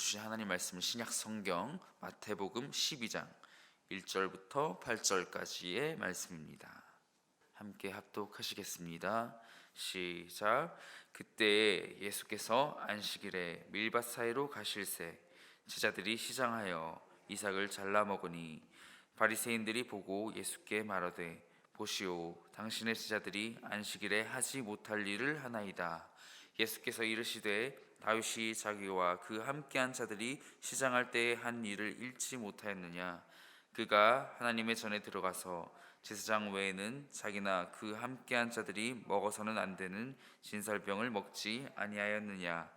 주신 하나님 말씀은 신약 성경 마태복음 12장 1절부터 8절까지의 말씀입니다. 함께 합독하시겠습니다. 시작. 그때 예수께서 안식일에 밀밭 사이로 가실새 제자들이 시장하여 이삭을 잘라 먹으니 바리새인들이 보고 예수께 말하되 보시오, 당신의 제자들이 안식일에 하지 못할 일을 하나이다. 예수께서 이르시되 다윗이 자기와 그 함께한 자들이 시장할 때에 한 일을 잃지 못하였느냐? 그가 하나님의 전에 들어가서 제사장 외에는 자기나 그 함께한 자들이 먹어서는 안 되는 진설병을 먹지 아니하였느냐?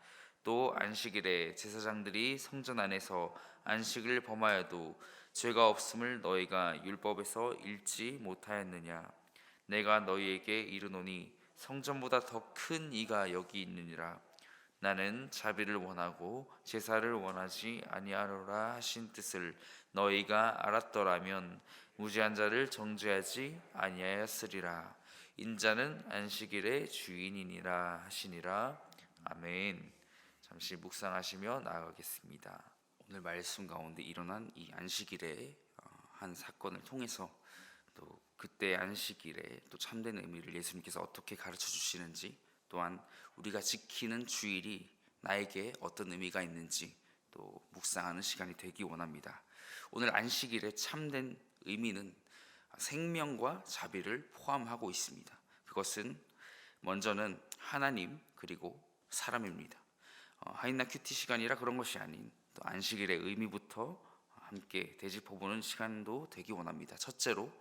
또 안식일에 제사장들이 성전 안에서 안식을 범하여도 죄가 없음을 너희가 율법에서 읽지 못하였느냐? 내가 너희에게 이르노니 성전보다 더 큰 이가 여기 있느니라. 나는 자비를 원하고 제사를 원하지 아니하노라 하신 뜻을 너희가 알았더라면 무죄한 자를 정죄하지 아니하였으리라. 인자는 안식일의 주인이니라 하시니라. 아멘. 잠시 묵상하시며 나아가겠습니다. 오늘 말씀 가운데 일어난 이 안식일의 한 사건을 통해서 또 그때 안식일에 또 참된 의미를 예수님께서 어떻게 가르쳐 주시는지, 또한 우리가 지키는 주일이 나에게 어떤 의미가 있는지 또 묵상하는 시간이 되기 원합니다. 오늘 안식일의 참된 의미는 생명과 자비를 포함하고 있습니다. 그것은 먼저는 하나님 그리고 사람입니다. 하이나 큐티 시간이라 그런 것이 아닌 또 안식일의 의미부터 함께 되짚어보는 시간도 되기 원합니다. 첫째로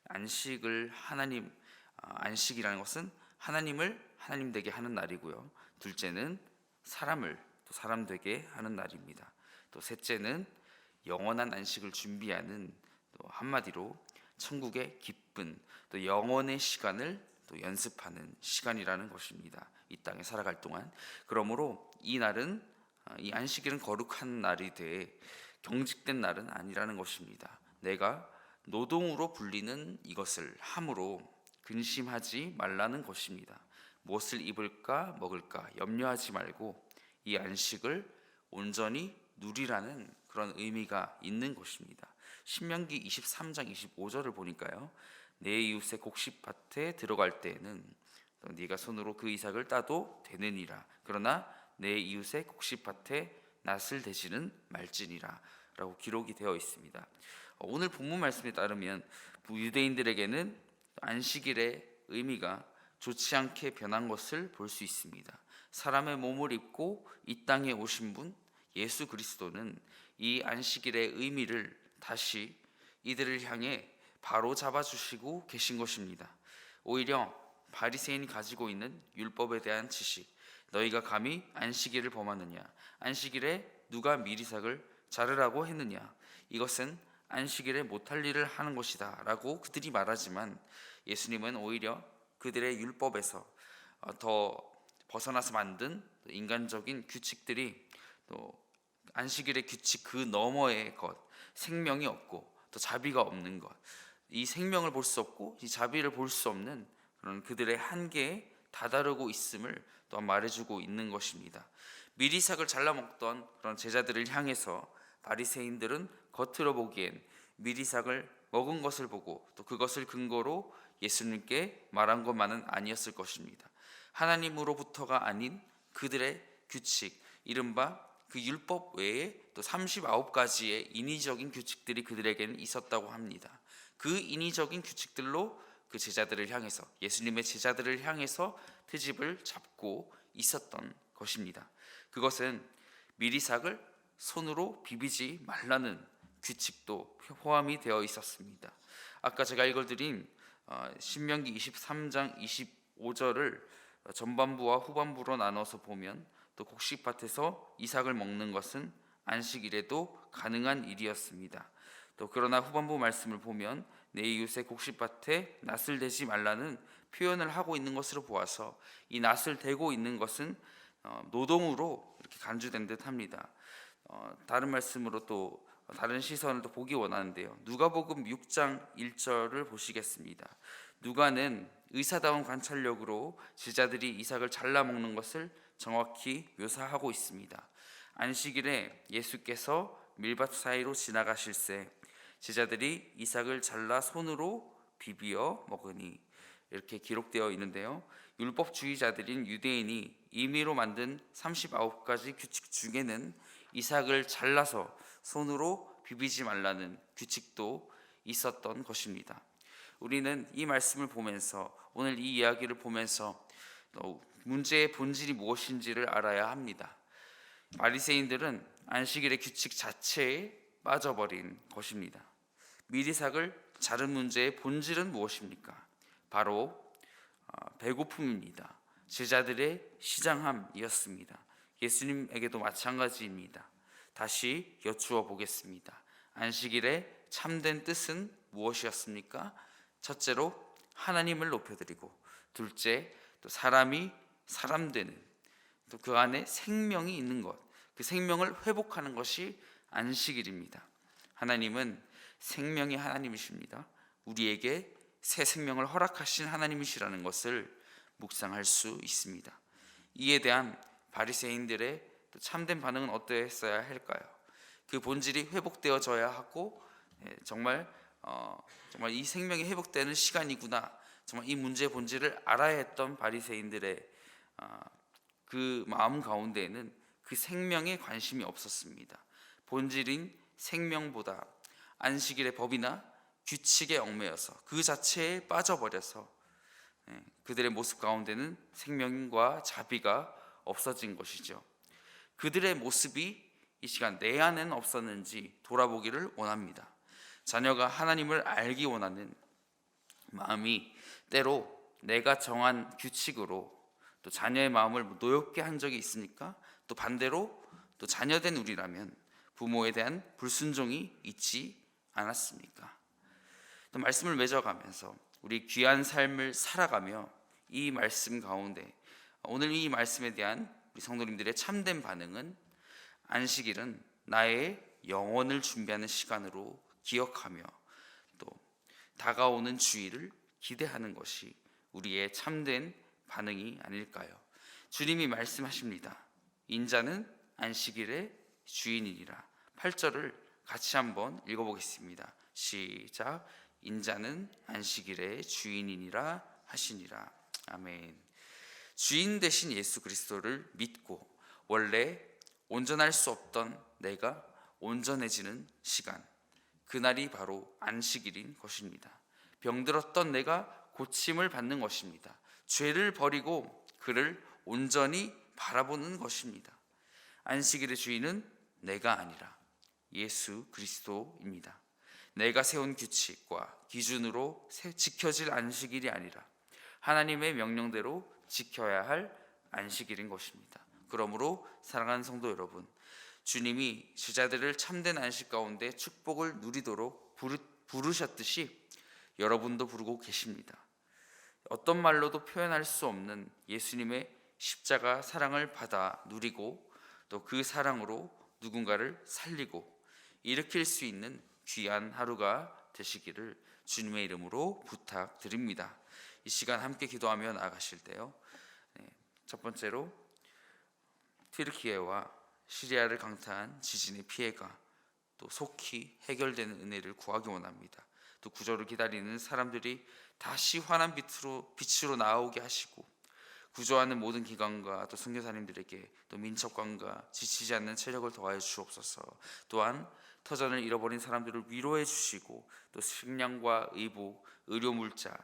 안식이라는 것은 하나님을 하나님 되게 하는 날이고요. 둘째는 사람을 또 사람 되게 하는 날입니다. 또 셋째는 영원한 안식을 준비하는, 또 한마디로 천국의 기쁜 또 영원의 시간을 또 연습하는 시간이라는 것입니다. 이 땅에 살아갈 동안. 그러므로 이 안식일은 거룩한 날이 돼 경직된 날은 아니라는 것입니다. 내가 노동으로 불리는 이것을 함으로 근심하지 말라는 것입니다. 무엇을 입을까 먹을까 염려하지 말고 이 안식을 온전히 누리라는 그런 의미가 있는 것입니다. 신명기 23장 25절을 보니까요, 내 이웃의 곡식밭에 들어갈 때에는 네가 손으로 그 이삭을 따도 되느니라. 그러나 내 이웃의 곡식밭에 낫을 대지는 말지니라 라고 기록이 되어 있습니다. 오늘 본문 말씀에 따르면 유대인들에게는 안식일의 의미가 좋지 않게 변한 것을 볼 수 있습니다. 사람의 몸을 입고 이 땅에 오신 분 예수 그리스도는 이 안식일의 의미를 다시 이들을 향해 바로 잡아주시고 계신 것입니다. 오히려 바리새인이 가지고 있는 율법에 대한 지식, 너희가 감히 안식일을 범하느냐, 안식일에 누가 미리삭을 자르라고 했느냐, 이것은 안식일에 못할 일을 하는 것이다 라고 그들이 말하지만, 예수님은 오히려 그들의 율법에서 더 벗어나서 만든 인간적인 규칙들이 또 안식일의 규칙 그 너머의 것, 생명이 없고 또 자비가 없는 것, 이 생명을 볼 수 없고 이 자비를 볼 수 없는 그런 그들의 한계에 다다르고 있음을 또한 말해주고 있는 것입니다. 미리삭을 잘라 먹던 그런 제자들을 향해서 바리새인들은 겉으로 보기엔 미리삭을 먹은 것을 보고 또 그것을 근거로 예수님께 말한 것만은 아니었을 것입니다. 하나님으로부터가 아닌 그들의 규칙, 이른바 그 율법 외에 또 39가지의 인위적인 규칙들이 그들에게는 있었다고 합니다. 그 인위적인 규칙들로 그 제자들을 향해서, 예수님의 제자들을 향해서 트집을 잡고 있었던 것입니다. 그것은 미리삭을 손으로 비비지 말라는 규칙도 포함이 되어 있었습니다. 아까 제가 읽어드린 신명기 23장 25절을 전반부와 후반부로 나눠서 보면 또 곡식밭에서 이삭을 먹는 것은 안식일에도 가능한 일이었습니다. 또 그러나 후반부 말씀을 보면 내 이웃의 곡식밭에 낫을 대지 말라는 표현을 하고 있는 것으로 보아서 이 낫을 대고 있는 것은 노동으로 이렇게 간주된 듯합니다. 다른 말씀으로 또 다른 시선을 또 보기 원하는데요, 누가복음 6장 1절을 보시겠습니다. 누가는 의사다운 관찰력으로 제자들이 이삭을 잘라 먹는 것을 정확히 묘사하고 있습니다. 안식일에 예수께서 밀밭 사이로 지나가실새 제자들이 이삭을 잘라 손으로 비비어 먹으니, 이렇게 기록되어 있는데요. 율법주의자들인 유대인이 임의로 만든 39가지 규칙 중에는 이삭을 잘라서 손으로 비비지 말라는 규칙도 있었던 것입니다. 우리는 이 말씀을 보면서, 오늘 이 이야기를 보면서 문제의 본질이 무엇인지를 알아야 합니다. 바리새인들은 안식일의 규칙 자체에 빠져버린 것입니다. 밀이삭을 자른 문제의 본질은 무엇입니까? 바로 배고픔입니다. 제자들의 시장함이었습니다. 예수님에게도 마찬가지입니다. 다시 여쭈어 보겠습니다. 안식일의 참된 뜻은 무엇이었습니까? 첫째로 하나님을 높여드리고, 둘째 또 사람이 사람 되는, 또 그 안에 생명이 있는 것, 그 생명을 회복하는 것이 안식일입니다. 하나님은 생명의 하나님이십니다. 우리에게 새 생명을 허락하신 하나님이시라는 것을 묵상할 수 있습니다. 이에 대한 바리새인들의 참된 반응은 어떠했어야 할까요? 그 본질이 회복되어져야 하고, 정말 이 생명이 회복되는 시간이구나, 정말 이 문제의 본질을 알아야 했던 바리새인들의 그 마음 가운데에는 그 생명에 관심이 없었습니다. 본질인 생명보다 안식일의 법이나 규칙에 얽매여서 그 자체에 빠져버려서 그들의 모습 가운데는 생명과 자비가 없어진 것이죠. 그들의 모습이 이 시간 내 안에는 없었는지 돌아보기를 원합니다. 자녀가 하나님을 알기 원하는 마음이 때로 내가 정한 규칙으로 또 자녀의 마음을 노엽게 한 적이 있습니까? 또 반대로 또 자녀된 우리라면 부모에 대한 불순종이 있지 않았습니까? 또 말씀을 맺어가면서 우리 귀한 삶을 살아가며 이 말씀 가운데, 오늘 이 말씀에 대한 우리 성도님들의 참된 반응은, 안식일은 나의 영혼을 준비하는 시간으로 기억하며 또 다가오는 주일을 기대하는 것이 우리의 참된 반응이 아닐까요? 주님이 말씀하십니다. 인자는 안식일의 주인이니라. 8절을 같이 한번 읽어보겠습니다. 시작. 인자는 안식일의 주인이니라 하시니라. 아멘. 주인 되신 예수 그리스도를 믿고 원래 온전할 수 없던 내가 온전해지는 시간, 그날이 바로 안식일인 것입니다. 병들었던 내가 고침을 받는 것입니다. 죄를 버리고 그를 온전히 바라보는 것입니다. 안식일의 주인은 내가 아니라 예수 그리스도입니다. 내가 세운 규칙과 기준으로 지켜질 안식일이 아니라 하나님의 명령대로 지켜야 할 안식일인 것입니다. 그러므로 사랑하는 성도 여러분, 주님이 제자들을 참된 안식 가운데 축복을 누리도록 부르셨듯이 여러분도 부르고 계십니다. 어떤 말로도 표현할 수 없는 예수님의 십자가 사랑을 받아 누리고, 또 그 사랑으로 누군가를 살리고 일으킬 수 있는 귀한 하루가 되시기를 주님의 이름으로 부탁드립니다. 이 시간 함께 기도하며 나아가실 때요, 첫 번째로 튀르키예와 시리아를 강타한 지진의 피해가 또 속히 해결되는 은혜를 구하기 원합니다. 또 구조를 기다리는 사람들이 다시 환한 빛으로 나오게 하시고, 구조하는 모든 기관과 또 선교사님들에게 또 민첩관과 지치지 않는 체력을 더하여 주옵소서. 또한 터전을 잃어버린 사람들을 위로해 주시고, 또 식량과 의복, 의료 물자,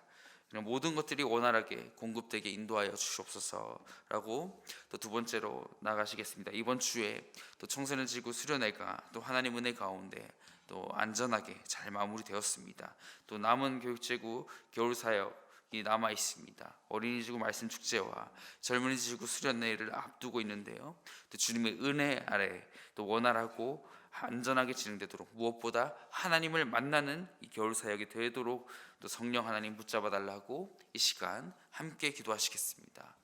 이런 모든 것들이 원활하게 공급되게 인도하여 주시옵소서라고 또 두 번째로 나가시겠습니다. 이번 주에 또 청소년 지구 수련회가 또 하나님 은혜 가운데 또 안전하게 잘 마무리되었습니다. 또 남은 교육제구 겨울 사역이 남아 있습니다. 어린이지구 말씀 축제와 젊은이지구 수련회를 앞두고 있는데요, 또 주님의 은혜 아래 또 원활하고 안전하게 진행되도록, 무엇보다 하나님을 만나는 이 겨울 사역이 되도록 또 성령 하나님 붙잡아 달라고 이 시간 함께 기도하시겠습니다.